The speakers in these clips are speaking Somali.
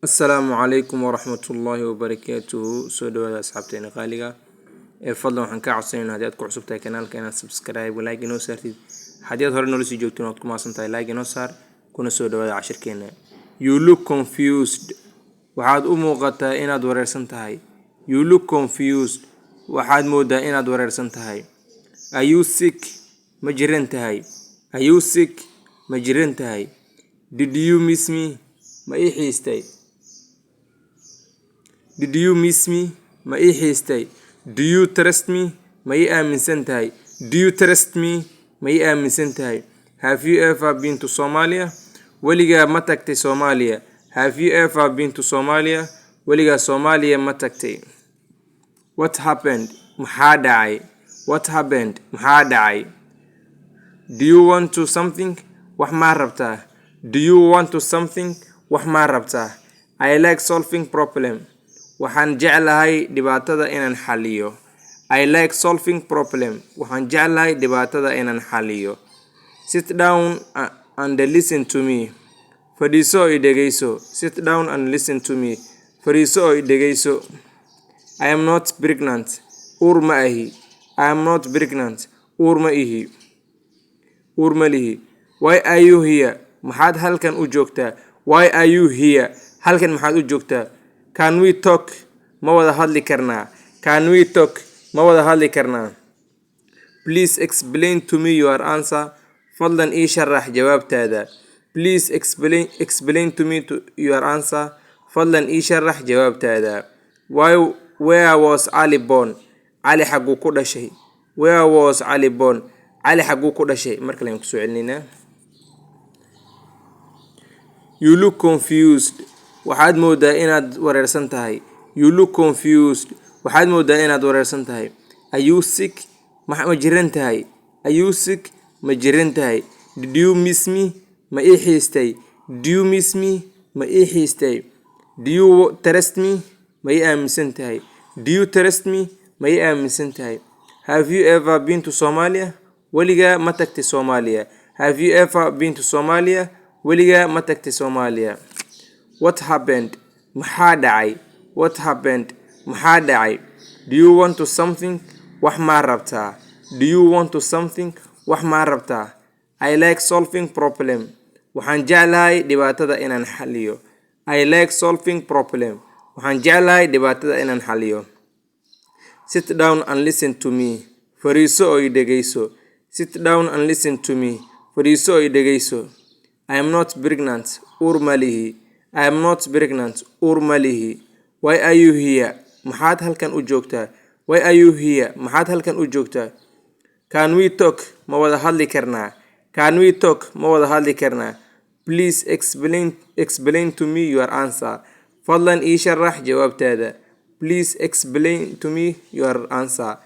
السلام عليكم ورحمة الله وبركاته. سو دوادا أصحابتي قالقة فضلا waxaan ka codsanayna hadii aad ku cusubtahay kanaalka inaad subscribe like inoo saartid hadii aad hore noo sii joogtiin waad ku maasantahay like inoo saar kuna soo dhawaada cashirkeena. You look confused. waxaad u muuqataa inaad wareersan tahay. You look confused. waxaad moodaa inaad wareersan tahay. Are you sick? ma jiran tahay. Are you sick? ma jiran tahay. Did you miss me? ma ii xiistay. Did you miss me? ma ii xiistay. Do you trust me? ma ii aaminsan tahay. Do you trust me? ma ii aaminsan tahay. Have you ever been to Somalia? weligaa ma tagtay Soomaaliya. Have you ever been to Somalia? weligaa Soomaaliya ma tagtay. What happened? maxaa dhacay. What happened? maxaa dhacay. Do you want to something? wax ma rabtaa. Do you want to something? wax ma rabtaa. I like solving problem. waxaan jeclahay dhibaatada inaan xalliyo. I like solving problem. waxaan jeclahay dhibaatada inaan xalliyo. Sit down and listen to me. fadhiiso oo dhegeyso. Sit down and listen to me. fadhiiso oo dhegeyso. I am not pregnant. uur ma ahi. I am not pregnant. uur ma ihi. uur ma lihi. Why are you here? maxaad halkan u joogtaa. Why are you here? halkan maxaad u joogtaa. Can we talk? ma wada hadli karnaa. Can we talk? ma wada hadli karnaa. Please explain to me your answer. fadlan ii sharax jawaabtaada. Please explain to me your answer. fadlan ii sharax jawaabtaada. Where was Ali born? Ali xaguu ku dhashay. Where was Ali born? Ali xaguu ku dhashay. markale aan ku soo celinayna. You look confused. waxaad moodaa inaad wareersan tahay. You look confused. waxaad moodaa inaad wareersan tahay. Are you sick? ma jiran tahay. Are you sick? ma jiran tahay. Did you miss me? ma ii xiistay. Do you miss me? ma ii xiistay. Do you trust me? ma ii aaminsan tahay. Do you trust me? ma ii aaminsan tahay. Have you ever been to Somalia? weligaa ma tagtay Soomaaliya. Have you ever been to Somalia? weligaa ma tagtay Soomaaliya. What happened? maxaa dhacay. What happened? maxaa dhacay. Do you want to something? wax ma rabtaa. Do you want to something? wax ma rabtaa. I like solving problem. waxaan jeclahay dhibaatada inaan xalliyo. I like solving problem. waxaan jeclahay dhibaatada inaan xalliyo. Sit down and listen to me. fadhiiso oo dhegeyso. Sit down and listen to me. fadhiiso oo dhegeyso. I am not pregnant. uur ma lihi. I am not pregnant. uur ma lihi. Why are you here? maxaad halkan u joogtaa. Why are you here? maxaad halkan u joogtaa. Can we talk? ma wada hadli karnaa. Can we talk? ma wada hadli karnaa. Please explain to me your answer. fadlan ii sharax jawaabtaada. Please explain to me your answer.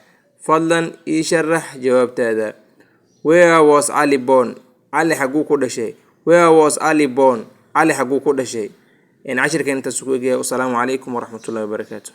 fadlan ii sharax jawaabtaada. Where was Ali born? Ali xaguu ku dhashay. Where was Ali born? Ali xaguu ku dhashay. cashirkan intaas ku eegaya. Assalaamu calaykum waraxmatullaahi wabarakaatuh.